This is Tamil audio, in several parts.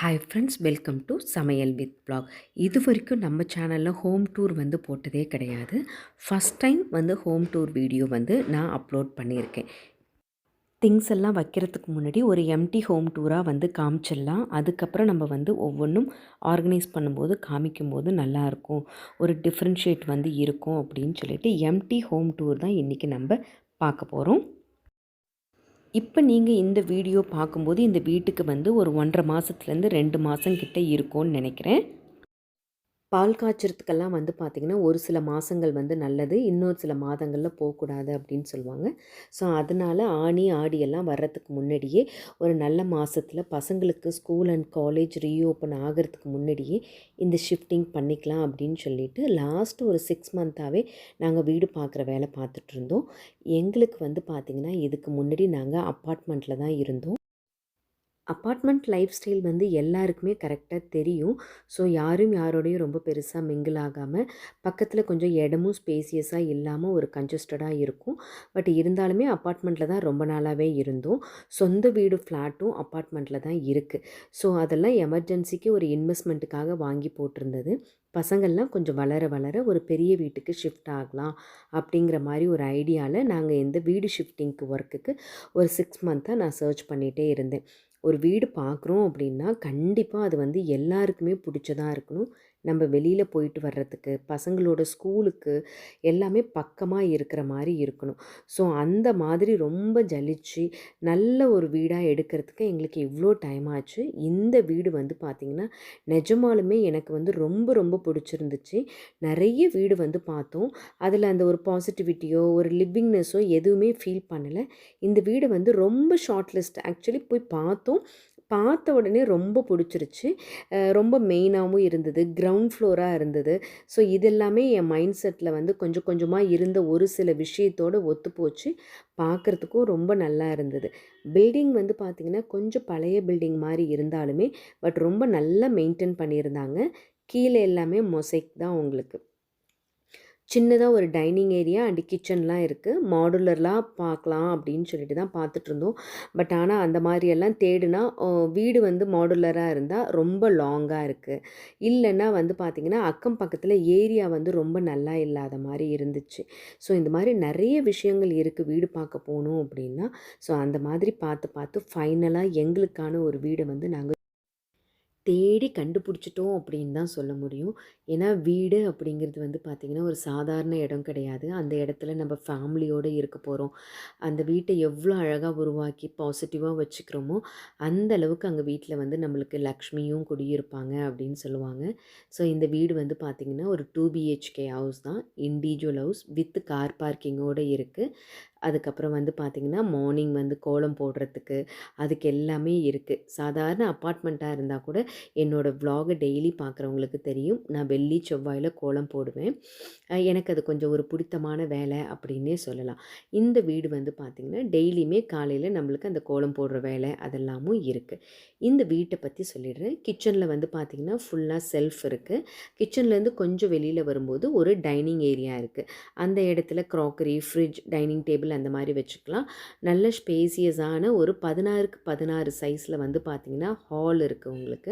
ஹாய் ஃப்ரெண்ட்ஸ், வெல்கம் டு சமையல் வித் ப்ளாக். இது வரைக்கும் நம்ம சேனலில் ஹோம் டூர் போட்டதே கிடையாது. First time home tour video நான் அப்லோட் பண்ணியிருக்கேன். திங்ஸ் எல்லாம் வைக்கிறதுக்கு முன்னாடி ஒரு எம்டி ஹோம் டூராக காமிச்சிடலாம். அதுக்கப்புறம் நம்ம ஒவ்வொன்றும் ஆர்கனைஸ் பண்ணும்போது காமிக்கும்போது நல்லாயிருக்கும், ஒரு டிஃப்ரென்ஷியேட் இருக்கும் அப்படின்னு சொல்லிட்டு எம்டி ஹோம் டூர் தான் இன்றைக்கி நம்ம பார்க்க போகிறோம். இப்போ நீங்கள் இந்த வீடியோ பார்க்கும்போது இந்த வீட்டுக்கு ஒரு 1.5 மாதத்துலேருந்து 2 மாதம் கிட்ட இருக்கும்னு நினைக்கிறேன். பால் காய்ச்சறதுக்கெல்லாம் பார்த்திங்கன்னா ஒரு சில மாதங்கள் நல்லது, இன்னொரு சில மாதங்களில் போகக்கூடாது அப்படின்னு சொல்லுவாங்க. ஸோ அதனால் ஆனி ஆடியெல்லாம் வர்றதுக்கு முன்னாடியே ஒரு நல்ல மாதத்தில் பசங்களுக்கு ஸ்கூல் அண்ட் காலேஜ் ரீஓப்பன் ஆகிறதுக்கு முன்னாடியே இந்த ஷிஃப்டிங் பண்ணிக்கலாம் அப்படின்னு சொல்லிட்டு லாஸ்ட்டு ஒரு 6 மந்த்தாகவே நாங்கள் வீடு பார்க்குற வேலை பார்த்துட்ருந்தோம். எங்களுக்கு பார்த்திங்கன்னா இதுக்கு முன்னாடி நாங்கள் அப்பார்ட்மெண்ட்டில் தான் இருந்தோம். அப்பார்ட்மெண்ட் லைஃப் ஸ்டைல் எல்லாருக்குமே கரெக்டாக தெரியும். ஸோ யாரும் யாரோடையும் ரொம்ப பெருசாக மிங்கிள் ஆகாமல், பக்கத்தில் கொஞ்சம் இடமும் ஸ்பேசியஸாக இல்லாமல் ஒரு கன்ஜஸ்டடாக இருக்கும். பட் இருந்தாலுமே அப்பார்ட்மெண்ட்டில் தான் ரொம்ப நாளாகவே இருந்தோம். சொந்த வீடு ஃப்ளாட்டும் அப்பார்ட்மெண்ட்டில் தான் இருக்குது. ஸோ அதெல்லாம் எமர்ஜென்சிக்கு ஒரு இன்வெஸ்ட்மெண்ட்டுக்காக வாங்கி போட்டிருந்தது. பசங்கள்லாம் கொஞ்சம் வளர வளர ஒரு பெரிய வீட்டுக்கு ஷிஃப்ட் ஆகலாம் அப்படிங்கிற மாதிரி ஒரு ஐடியாவில் நாங்கள் இந்த வீடு ஷிஃப்டிங்க்கு ஒர்க்குக்கு ஒரு 6 மந்த்தாக நான் சர்ச் பண்ணிகிட்டே இருந்தேன். ஒரு வீடு பார்க்குறோம் அப்படின்னா கண்டிப்பாக அது எல்லாருக்குமே பிடிச்சதாக இருக்கணும். நம்ம வெளியில் போயிட்டு வர்றதுக்கு, பசங்களோட ஸ்கூலுக்கு எல்லாமே பக்கமாக இருக்கிற மாதிரி இருக்கணும். ஸோ அந்த மாதிரி ரொம்ப ஜலிச்சு நல்ல ஒரு வீடாக எடுக்கிறதுக்கு எங்களுக்கு இவ்வளோ டைம் ஆச்சு. இந்த வீடு பார்த்திங்கன்னா நிஜமாலுமே எனக்கு ரொம்ப ரொம்ப பிடிச்சிருந்துச்சு. நிறைய வீடு பார்த்தோம். அதில் அந்த ஒரு பாசிட்டிவிட்டியோ ஒரு லிவிங்னஸோ எதுவுமே ஃபீல் பண்ணலை. இந்த வீடு ரொம்ப ஷார்ட் லிஸ்ட் ஆக்சுவலி போய் பார்த்தோம். பார்த்த உடனே ரொம்ப பிடிச்சிருச்சு. ரொம்ப மெயினாகவும் இருந்தது, கிரவுண்ட் ஃப்ளோராக இருந்தது. ஸோ இதெல்லாமே என் மைண்ட் செட்டில் கொஞ்சம் கொஞ்சமாக இருந்த ஒரு சில விஷயத்தோடு ஒத்துப்போச்சு. பார்க்குறதுக்கும் ரொம்ப நல்லா இருந்தது. பில்டிங் பார்த்திங்கன்னா கொஞ்சம் பழைய பில்டிங் மாதிரி இருந்தாலுமே பட் ரொம்ப நல்லா மெயின்டைன் பண்ணியிருந்தாங்க. கீழே எல்லாமே மொசைக் தான் உங்களுக்கு. சின்னதாக ஒரு டைனிங் ஏரியா அண்ட் கிச்சன்லாம் இருக்குது. மாடுலர்லாம் பார்க்கலாம் அப்படின்னு சொல்லிட்டு தான் பார்த்துட்ருந்தோம். பட் ஆனால் அந்த மாதிரியெல்லாம் தேடுனா வீடு மாடுலராக இருந்தால் ரொம்ப லாங்காக இருக்குது. இல்லைன்னா பார்த்திங்கன்னா அக்கம் பக்கத்தில் ஏரியா ரொம்ப நல்லா இல்லாத மாதிரி இருந்துச்சு. ஸோ இந்த மாதிரி நிறைய விஷயங்கள் இருக்குது வீடு பார்க்க போகணும் அப்படின்னா. ஸோ அந்த மாதிரி பார்த்து பார்த்து ஃபைனலாக எங்களுக்கான ஒரு வீடை நாங்கள் தேடி கண்டுபிடிச்சிட்டோம் அப்படின்னு தான் சொல்ல முடியும். ஏன்னா வீடு அப்படிங்கிறது பார்த்திங்கன்னா ஒரு சாதாரண இடம் கிடையாது. அந்த இடத்துல நம்ம ஃபேமிலியோடு இருக்க போகிறோம். அந்த வீட்டை எவ்வளோ அழகாக உருவாக்கி பாசிட்டிவாக வச்சுக்கிறோமோ அந்த அளவுக்கு அங்கே வீட்டில் நம்மளுக்கு லக்ஷ்மியும் குடியிருப்பாங்க அப்படின்னு சொல்லுவாங்க. ஸோ இந்த வீடு பார்த்திங்கன்னா ஒரு 2 பிஹெச்கே ஹவுஸ் தான். இண்டிவிஜுவல் ஹவுஸ் வித் கார் பார்க்கிங்கோடு இருக்குது. அதுக்கப்புறம் பார்த்திங்கன்னா மார்னிங் கோலம் போடுறதுக்கு அதுக்கு எல்லாமே இருக்குது. சாதாரண அப்பார்ட்மெண்ட்டாக இருந்தால் கூட என்னோடய வ்ளாகை டெய்லி பார்க்குறவங்களுக்கு தெரியும். நான் வெள்ளி செவ்வாயில் கோலம் போடுவேன். எனக்கு அது கொஞ்சம் ஒரு பிடித்தமான வேலை அப்படின்னே சொல்லலாம். இந்த வீடு பார்த்திங்கன்னா டெய்லியுமே காலையில் நம்மளுக்கு அந்த கோலம் போடுற வேலை அதெல்லாமும் இருக்குது. இந்த வீட்டை பற்றி சொல்லிடுறேன். கிச்சனில் பார்த்திங்கன்னா ஃபுல்லாக செல்ஃப் இருக்குது. கிச்சன்லேருந்து கொஞ்சம் வெளியில் வரும்போது ஒரு டைனிங் ஏரியா இருக்குது. அந்த இடத்துல க்ராக்கரி, ஃப்ரிட்ஜ், டைனிங் டேபிள் அந்த மாதிரி வச்சுக்கலாம். நல்ல ஸ்பேசியஸான ஒரு 16க்கு 16 சைஸில் பார்த்திங்கன்னா ஹால் இருக்குது உங்களுக்கு.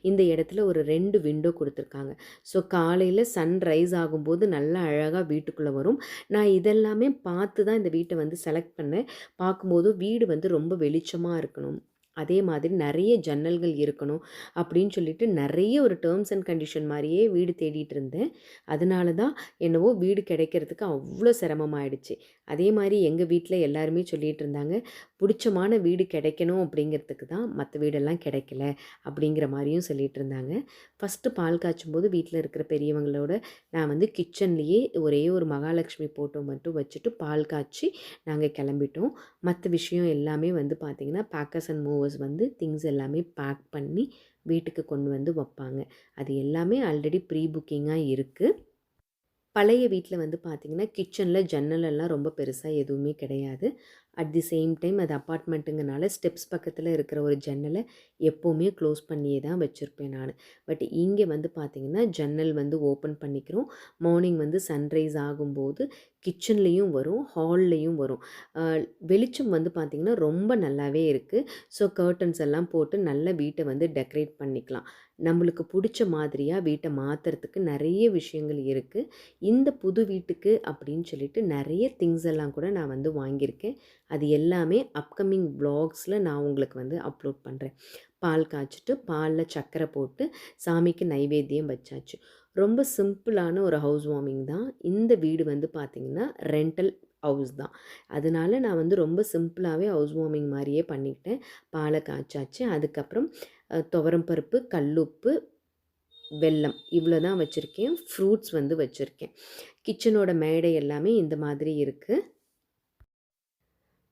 இந்த இடத்துல ஒரு 2 விண்டோ கொடுத்துருக்காங்க. ஸோ காலையில் சன்ரைஸ் ஆகும்போது நல்லா அழகாக வீட்டுக்குள்ளே வரும். நான் இதெல்லாமே பார்த்து தான் இந்த வீட்டை செலக்ட் பண்ணேன். பார்க்கும்போது வீடு ரொம்ப வெளிச்சமாக இருக்கணும், அதே மாதிரி நிறைய ஜன்னல்கள் இருக்கணும் அப்படின்னு சொல்லிட்டு நிறைய ஒரு டேர்ம்ஸ் அண்ட் கண்டிஷன் மாதிரியே வீடு தேடிட்டு இருந்தேன். அதனால தான் என்னவோ வீடு கிடைக்கிறதுக்கு அவ்வளோ சிரமமாயிடுச்சு. அதே மாதிரி எங்கள் வீட்டில் எல்லாருமே சொல்லிகிட்டு இருந்தாங்க, பிடிச்சமான வீடு கிடைக்கணும் அப்படிங்கிறதுக்கு தான் மற்ற வீடெல்லாம் கிடைக்கல அப்படிங்கிற மாதிரியும் சொல்லிகிட்டு இருந்தாங்க. ஃபஸ்ட்டு பால் காய்ச்சும் போது வீட்டில் இருக்கிற பெரியவங்களோட நான் கிச்சன்லேயே ஒரே ஒரு மகாலட்சுமி ஃபோட்டோ மட்டும் வச்சுட்டு பால் காய்ச்சி நாங்கள் கிளம்பிட்டோம். மற்ற விஷயம் எல்லாமே பார்த்திங்கன்னா பேக்கர்ஸ் அண்ட் மூவர்ஸ் திங்ஸ் எல்லாமே பேக் பண்ணி வீட்டுக்கு கொண்டு வைப்பாங்க. அது எல்லாமே ஆல்ரெடி ப்ரீ புக்கிங்காக இருக்குது. பழைய வீட்டில் பார்த்திங்கன்னா கிச்சனில் ஜன்னலெல்லாம் ரொம்ப பெருசாக எதுவுமே கிடையாது. அட் தி சேம் டைம் அது அப்பார்ட்மெண்ட்டுங்கனால ஸ்டெப்ஸ் பக்கத்தில் இருக்கிற ஒரு ஜன்னலை எப்போவுமே க்ளோஸ் பண்ணியே தான் வச்சுருப்பேன் நான். பட் இங்கே பார்த்திங்கன்னா ஜன்னல் ஓப்பன் பண்ணிக்கிறோம். மார்னிங் சன்ரைஸ் ஆகும்போது கிச்சன்லேயும் வரும், ஹால்லேயும் வரும். அ வெளிச்சம் வந்து பார்த்திங்கன்னா ரொம்ப நல்லாவே இருக்குது. ஸோ கர்டன்ஸ் எல்லாம் போட்டு நல்லா வீட்டை வந்து டெக்கரேட் பண்ணிக்கலாம். நம்மளுக்கு பிடிச்ச மாதிரியாக வீட்டை மாற்றுறதுக்கு நிறைய விஷயங்கள் இருக்குது. இந்த புது வீட்டுக்கு அப்படின்னு சொல்லிட்டு நிறைய திங்ஸ் எல்லாம் கூட நான் வந்து வாங்கியிருக்கேன். அது எல்லாமே அப்கமிங் வ்ளாக்ஸில் நான் உங்களுக்கு வந்து அப்லோட் பண்ணுறேன். பால் காய்ச்சிட்டு பாலில் சர்க்கரை போட்டு சாமிக்கு நைவேத்தியம் வச்சாச்சு. ரொம்ப சிம்பிளான ஒரு ஹவுஸ் வார்மிங் தான். இந்த வீடு வந்து பார்த்திங்கன்னா ரெண்டல் ஹவுஸ் தான். அதனால நான் வந்து ரொம்ப சிம்பிளாகவே ஹவுஸ் வார்மிங் மாதிரியே பண்ணிக்கிட்டேன். பாலை காய்ச்சாச்சு. அதுக்கப்புறம் துவரம் பருப்பு, கல்லுப்பு, வெல்லம் இவ்வளோ தான் வச்சுருக்கேன். ஃப்ரூட்ஸ் வந்து வச்சுருக்கேன். கிச்சனோட மேடை எல்லாமே இந்த மாதிரி இருக்குது.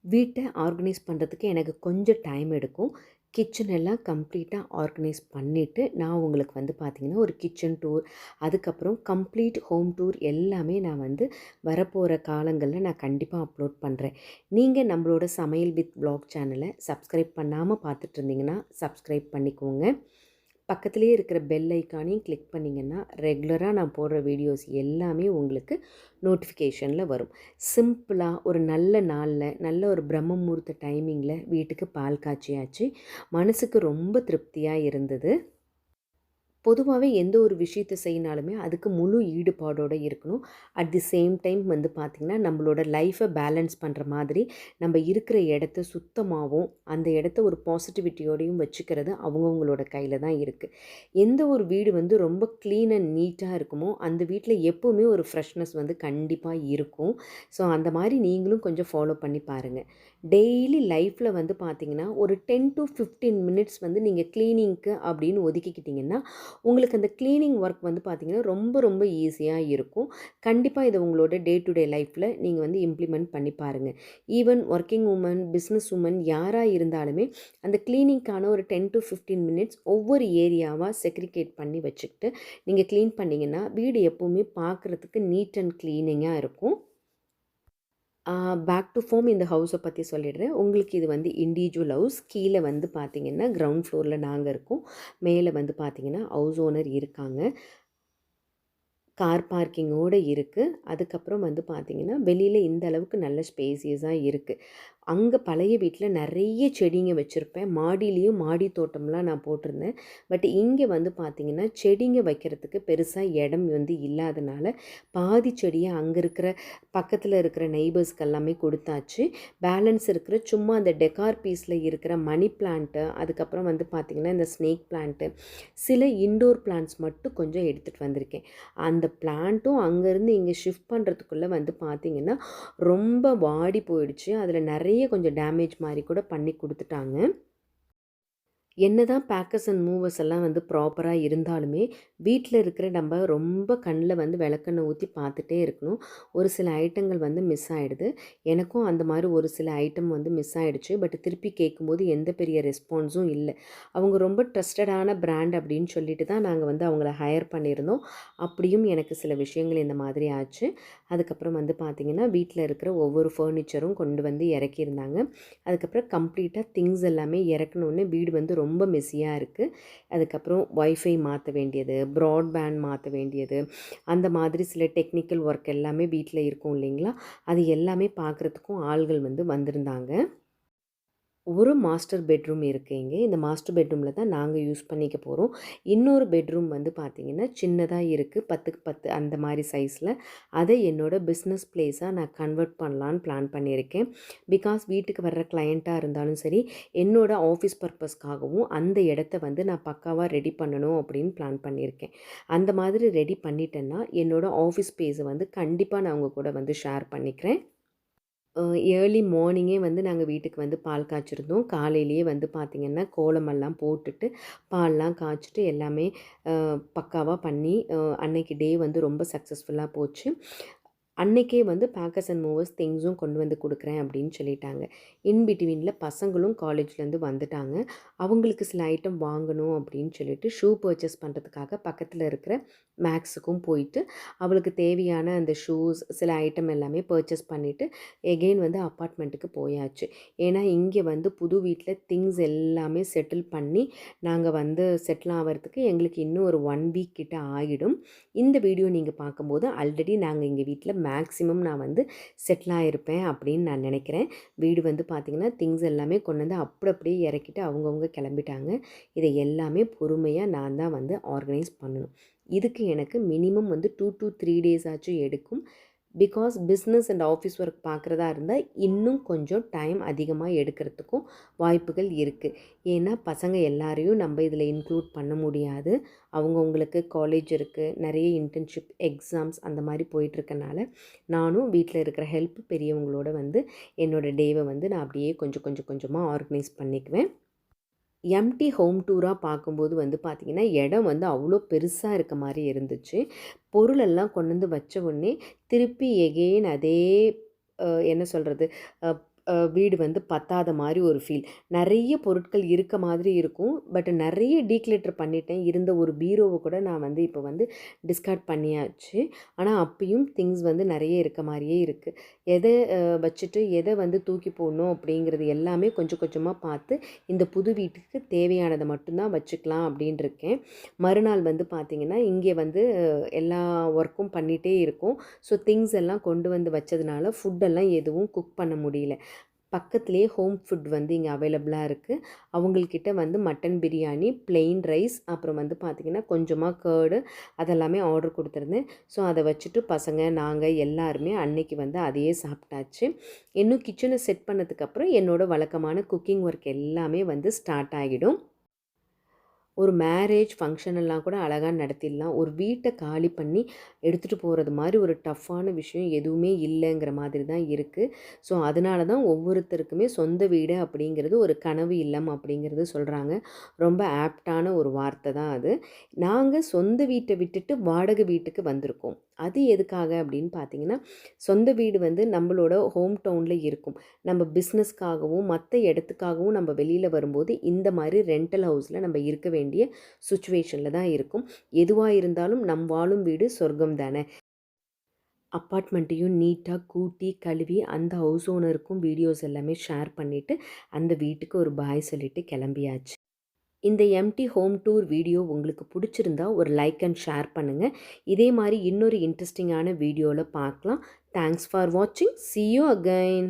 வீட்டை ஆர்கனைஸ் பண்ணுறதுக்கு எனக்கு கொஞ்சம் டைம் எடுக்கும். கிச்சன் எல்லாம் கம்ப்ளீட்டாக ஆர்கனைஸ் பண்ணிவிட்டு நான் உங்களுக்கு வந்து பார்த்திங்கன்னா ஒரு கிச்சன் டூர், அதுக்கப்புறம் கம்ப்ளீட் ஹோம் டூர் எல்லாமே நான் வந்து வரப்போகிற காலங்களில் நான் கண்டிப்பாக அப்லோட் பண்ணுறேன். நீங்கள் நம்மளோட சமையல் வித் வ்ளாக் சேனலை சப்ஸ்கிரைப் பண்ணாமல் பார்த்துட்டு இருந்தீங்கன்னா சப்ஸ்கிரைப் பண்ணிக்கோங்க. பக்கத்துலேயே இருக்கிற பெல் ஐக்கானையும் கிளிக் பண்ணிங்கன்னா ரெகுலராக நான் போடுற வீடியோஸ் எல்லாமே உங்களுக்கு நோட்டிஃபிகேஷனில் வரும். சிம்பிளாக ஒரு நல்ல நாளில் நல்ல ஒரு பிரம்ம முகூர்த்த டைமிங்கில் வீட்டுக்கு பால் காய்ச்சியாச்சு. மனசுக்கு ரொம்ப திருப்தியாக இருந்தது. பொதுவாகவே எந்த ஒரு விஷயத்தை செய்யினாலுமே அதுக்கு முழு ஈடுபாடோடு இருக்கணும். அட் தி சேம் டைம் வந்து பார்த்திங்கன்னா நம்மளோட லைஃப்பை பேலன்ஸ் பண்ணுற மாதிரி நம்ம இருக்கிற இடத்த சுத்தமாகவும் அந்த இடத்த ஒரு பாசிட்டிவிட்டியோடையும் வச்சுக்கிறது அவங்கவுங்களோட கையில் தான் இருக்குது. எந்த ஒரு வீடு வந்து ரொம்ப க்ளீன் அண்ட் நீட்டாக இருக்குமோ அந்த வீட்டில் எப்போவுமே ஒரு ஃப்ரெஷ்னஸ் வந்து கண்டிப்பாக இருக்கும். ஸோ அந்த மாதிரி நீங்களும் கொஞ்சம் ஃபாலோ பண்ணி பாருங்கள். டெய்லி லைஃப்பில் வந்து பார்த்திங்கன்னா ஒரு 10 to 15 மினிட்ஸ் வந்து நீங்கள் க்ளீனிங்க்கு அப்படின்னு ஒதுக்கிக்கிட்டிங்கன்னா உங்களுக்கு அந்த க்ளீனிங் ஒர்க் வந்து பார்த்திங்கன்னா ரொம்ப ரொம்ப ஈஸியாக இருக்கும். கண்டிப்பாக இதை உங்களோட டே டு டே லைஃப்பில் நீங்கள் வந்து இம்ப்ளிமெண்ட் பண்ணி பாருங்கள். Even working woman, business woman யாராக இருந்தாலுமே அந்த க்ளீனிங்க்கான ஒரு 10 to 15 மினிட்ஸ் ஒவ்வொரு ஏரியாவாக செக்ரிகேட் பண்ணி வச்சுக்கிட்டு நீங்கள் க்ளீன் பண்ணிங்கன்னா வீடு எப்போவுமே பார்க்குறதுக்கு நீட் அண்ட் க்ளீனிங்காக இருக்கும். பேக் டு ஹோம் இந்த ஹவுஸை பற்றி சொல்லிடுறேன். உங்களுக்கு இது வந்து இண்டிவிஜுவல் ஹவுஸ். கீழே வந்து பார்த்திங்கன்னா கிரவுண்ட் ஃப்ளோரில் நாங்கள் இருக்கோம். மேலே வந்து பார்த்திங்கன்னா ஹவுஸ் ஓனர் இருக்காங்க. கார் பார்க்கிங்கோடு இருக்குது. அதுக்கப்புறம் வந்து பார்த்திங்கன்னா வெளியில் இந்த அளவுக்கு நல்ல ஸ்பேசியஸாக இருக்குது. அங்கே பழைய வீட்டில் நிறைய செடிங்க வச்சுருப்பேன். மாடியிலையும் மாடி தோட்டம்லாம் நான் போட்டிருந்தேன். பட் இங்கே வந்து பார்த்திங்கன்னா செடிங்க வைக்கிறதுக்கு பெருசாக இடம் வந்து இல்லாதனால பாதி செடியை அங்கே இருக்கிற பக்கத்தில் இருக்கிற நெய்பர்ஸ்க்கு எல்லாமே கொடுத்தாச்சு. பேலன்ஸ் இருக்கிற சும்மா அந்த டெக்கார் பீஸில் இருக்கிற மணி பிளான்ட்டு, அதுக்கப்புறம் வந்து பார்த்திங்கன்னா இந்த ஸ்னேக் பிளான்ட்டு, சில இன்டோர் பிளான்ட்ஸ் மட்டும் கொஞ்சம் எடுத்துகிட்டு வந்திருக்கேன். அந்த பிளான்ட்டும் அங்கேருந்து இங்கே ஷிஃப்ட் பண்ணுறதுக்குள்ளே வந்து பார்த்திங்கன்னா ரொம்ப வாடி போயிடுச்சு. அதில் நிறைய கொஞ்சம் டேமேஜ் மாதிரி கூட பண்ணி கொடுத்துட்டாங்க. என்னதான் பேக்கர்ஸ் அண்ட் மூவர்ஸ் எல்லாம் வந்து ப்ராப்பராக இருந்தாலுமே வீட்டில் இருக்கிற நம்ம ரொம்ப கண்ணில் வந்து விளக்கெண்ணெய் ஊற்றி பார்த்துட்டே இருக்கணும். ஒரு சில ஐட்டங்கள் வந்து மிஸ் ஆகிடுது. எனக்கும் அந்த மாதிரி ஒரு சில ஐட்டம் வந்து மிஸ் ஆகிடுச்சு. பட் திருப்பி கேட்கும்போது எந்த பெரிய ரெஸ்பான்ஸும் இல்லை. அவங்க ரொம்ப ட்ரஸ்டடான பிராண்ட் அப்படின்னு சொல்லிட்டு தான் நாங்கள் வந்து அவங்கள ஹையர் பண்ணியிருந்தோம். அப்படியும் எனக்கு சில விஷயங்கள் இந்த மாதிரி ஆச்சு. அதுக்கப்புறம் வந்து பார்த்திங்கன்னா வீட்டில் இருக்கிற ஒவ்வொரு ஃபர்னிச்சரும் கொண்டு வந்து இறக்கியிருந்தாங்க. அதுக்கப்புறம் கம்ப்ளீட்டாக திங்ஸ் எல்லாமே இறக்கணுன்னே வீடு வந்து ரொம்ப மெஸ்ஸியாக இருக்குது. அதுக்கப்புறம் வைஃபை மாற்ற வேண்டியது, ப்ராட்பேண்ட் மாற்ற வேண்டியது, அந்த மாதிரி சில டெக்னிக்கல் ஒர்க் எல்லாமே வீட்டில் இருக்கும் இல்லைங்களா, அது எல்லாமே பார்க்குறதுக்கும் ஆள்கள் வந்து வந்திருந்தாங்க. ஒரு மாஸ்டர் பெட்ரூம் இருக்குங்க. இந்த மாஸ்டர் பெட்ரூமில் தான் நாங்கள் யூஸ் பண்ணிக்க போகிறோம். இன்னொரு பெட்ரூம் வந்து பார்த்திங்கன்னா சின்னதாக இருக்குது, 10க்கு 10 அந்த மாதிரி சைஸில். அதை என்னோடய பிஸ்னஸ் ப்ளேஸாக நான் கன்வெர்ட் பண்ணலான்னு பிளான் பண்ணியிருக்கேன். பிகாஸ் வீட்டுக்கு வர்ற கிளையண்ட்டாக இருந்தாலும் சரி, என்னோடய ஆஃபீஸ் பர்பஸ்க்காகவும் அந்த இடத்த வந்து நான் பக்காவாக ரெடி பண்ணணும் அப்படின்னு பிளான் பண்ணியிருக்கேன். அந்த மாதிரி ரெடி பண்ணிட்டேன்னா என்னோடய ஆஃபீஸ் ஸ்பேஸை வந்து கண்டிப்பாக நான் உங்கள் கூட வந்து ஷேர் பண்ணிக்கிறேன். ஏர்லி மார்னிங்கே வந்து நாங்கள் வீட்டுக்கு வந்து பால் காய்ச்சிருந்தோம். காலையிலேயே வந்து பார்த்திங்கன்னா கோலமெல்லாம் போட்டுட்டு பால்லாம் காய்ச்சிட்டு எல்லாமே பக்காவாக பண்ணி அன்னைக்கு டே வந்து ரொம்ப சக்ஸஸ்ஃபுல்லாக போச்சு. அன்னைக்கே வந்து பேக்கர்ஸ் அண்ட் மூவர்ஸ் திங்ஸும் கொண்டு வந்து கொடுக்குறேன் அப்படின்னு சொல்லிட்டாங்க. இன்பிட்வீனில் பசங்களும் காலேஜ்லேருந்து வந்துட்டாங்க. அவங்களுக்கு சில ஐட்டம் வாங்கணும் அப்படின்னு சொல்லிட்டு ஷூ பர்ச்சேஸ் பண்ணுறதுக்காக பக்கத்தில் இருக்கிற மேக்ஸுக்கும் போயிட்டு அவளுக்கு தேவையான அந்த ஷூஸ் சில ஐட்டம் எல்லாமே பர்ச்சேஸ் பண்ணிவிட்டு எகெயின் வந்து அப்பார்ட்மெண்ட்டுக்கு போயாச்சு. ஏன்னா இங்கே வந்து புது வீட்டில் திங்ஸ் எல்லாமே செட்டில் பண்ணி நாங்கள் வந்து செட்டில் ஆகிறதுக்கு எங்களுக்கு இன்னும் ஒரு 1 வீக் கிட்ட ஆகிடும். இந்த வீடியோ நீங்கள் பார்க்கும்போது ஆல்ரெடி நாங்கள் எங்கள் வீட்டில் மேக்ஸிமம் நான் வந்து செட்டில் ஆகிருப்பேன் அப்படின்னு நான் நினைக்கிறேன். வீடு வந்து பார்த்திங்கன்னா திங்ஸ் எல்லாமே கொண்டு வந்து அப்படியே இறக்கிட்டு அவங்கவுங்க கிளம்பிட்டாங்க. இதை எல்லாமே பொறுமையாக நான் தான் வந்து ஆர்கனைஸ் பண்ணணும். இதுக்கு எனக்கு மினிமம் வந்து 2 to 3 டேஸ் ஆச்சும் எடுக்கும். Because business and office work பார்க்குறதா இருந்தால் இன்னும் கொஞ்சம் டைம் அதிகமாக எடுக்கிறதுக்கும் வாய்ப்புகள் இருக்குது. ஏன்னா பசங்க எல்லாரையும் நம்ம இதில் இன்க்ளூட் பண்ண முடியாது. அவங்கவுங்களுக்கு காலேஜ் இருக்குது, நிறைய இன்டர்ன்ஷிப் எக்ஸாம்ஸ் அந்த மாதிரி போயிட்டுருக்கனால நானும் வீட்டில் இருக்கிற ஹெல்ப் பெரியவங்களோட வந்து என்னோடய டேவை வந்து நான் அப்படியே கொஞ்சம் கொஞ்சமாக ஆர்கனைஸ் பண்ணிக்குவேன். எம்டி ஹோம் டூராக பார்க்கும்போது வந்து பார்த்திங்கன்னா இடம் வந்து அவ்வளோ பெருசாக இருக்க மாதிரி இருந்துச்சு. பொருளெல்லாம் கொண்டு வந்து வச்ச உடனே திருப்பி எகெயின் அதே என்ன சொல்கிறது, வீடு வந்து பத்தாத மாதிரி ஒரு ஃபீல். நிறைய பொருட்கள் இருக்க மாதிரி இருக்கும். பட் நிறைய டீக்ளட்டர் பண்ணிட்டேன். இருந்த ஒரு பீரோவை கூட நான் வந்து இப்போ வந்து டிஸ்கார்ட் பண்ணியாச்சு. ஆனால் அப்பயும் திங்ஸ் வந்து நிறைய இருக்க மாதிரியே இருக்குது. எதை வச்சுட்டு எதை வந்து தூக்கி போடணும் அப்படிங்கிறது எல்லாமே கொஞ்சம் கொஞ்சமாக பார்த்து இந்த புது வீட்டுக்கு தேவையானதை மட்டும்தான் வச்சுக்கலாம் அப்படின்னு இருக்கேன். மறுநாள் வந்து பார்த்திங்கன்னா இங்கே வந்து எல்லா ஒர்க்கும் பண்ணிகிட்டே இருக்கும். ஸோ திங்ஸ் எல்லாம் கொண்டு வந்து வச்சதுனால ஃபுட்டெல்லாம் எதுவும் குக் பண்ண முடியல. பக்கத்துலேயே ஹோம் ஃபுட் வந்து இங்கே அவைலபிளாக இருக்குது. அவங்கக்கிட்ட வந்து மட்டன் பிரியாணி, ப்ளெயின் ரைஸ், அப்புறம் வந்து பார்த்திங்கன்னா கொஞ்சமாக கர்டு அதெல்லாமே ஆர்டர் கொடுத்துருந்தேன். ஸோ அதை வச்சுட்டு பசங்க நாங்கள் எல்லாருமே அன்னைக்கு வந்து அதையே சாப்பிட்டாச்சு. இன்னும் கிச்சனை செட் பண்ணதுக்கப்புறம் என்னோடய வழக்கமான குக்கிங் ஒர்க் எல்லாமே வந்து ஸ்டார்ட் ஆகிடும். ஒரு மேரேஜ் ஃபங்க்ஷன் எல்லாம் கூட அழகாக நடத்திடலாம். ஒரு வீட்டை காலி பண்ணி எடுத்துகிட்டு போகிறது மாதிரி ஒரு டஃப்பான விஷயம் எதுவுமே இல்லைங்கிற மாதிரி தான் இருக்குது. ஸோ அதனால தான் ஒவ்வொருத்தருக்குமே சொந்த வீடு அப்படிங்கிறது ஒரு கனவு இல்லம் அப்படிங்கிறது சொல்கிறாங்க. ரொம்ப ஆப்டான ஒரு வார்த்தை தான் அது. நாங்கள் சொந்த வீட்டை விட்டுட்டு வாடகை வீட்டுக்கு வந்திருக்கோம். அது எதுக்காக அப்படின்னு பார்த்தீங்கன்னா, சொந்த வீடு வந்து நம்மளோட ஹோம் டவுனில் இருக்கும். நம்ம பிஸ்னஸ்க்காகவும் மற்ற இடத்துக்காகவும் நம்ம வெளியில் வரும்போது இந்த மாதிரி ரெண்டல் ஹவுஸில் நம்ம இருக்க வேண்டிய சுச்சுவேஷனில் தான் இருக்கும். எதுவாக இருந்தாலும் நம் வாழும் வீடு சொர்க்கம் தானே. அப்பார்ட்மெண்ட்டையும் நீட்டாக கூட்டி கழுவி அந்த ஹவுஸ் ஓனருக்கும் வீடியோஸ் எல்லாமே ஷேர் பண்ணிவிட்டு அந்த வீட்டுக்கு ஒரு பாய் சொல்லிவிட்டு கிளம்பியாச்சு. இந்த எம்டி ஹோம் டூர் வீடியோ உங்களுக்கு பிடிச்சிருந்தா ஒரு லைக் அண்ட் ஷேர் பண்ணுங்கள். இதே மாதிரி இன்னொரு இன்ட்ரெஸ்டிங்கான வீடியோவில் பார்க்கலாம். தேங்க்ஸ் ஃபார் வாட்சிங். See you again.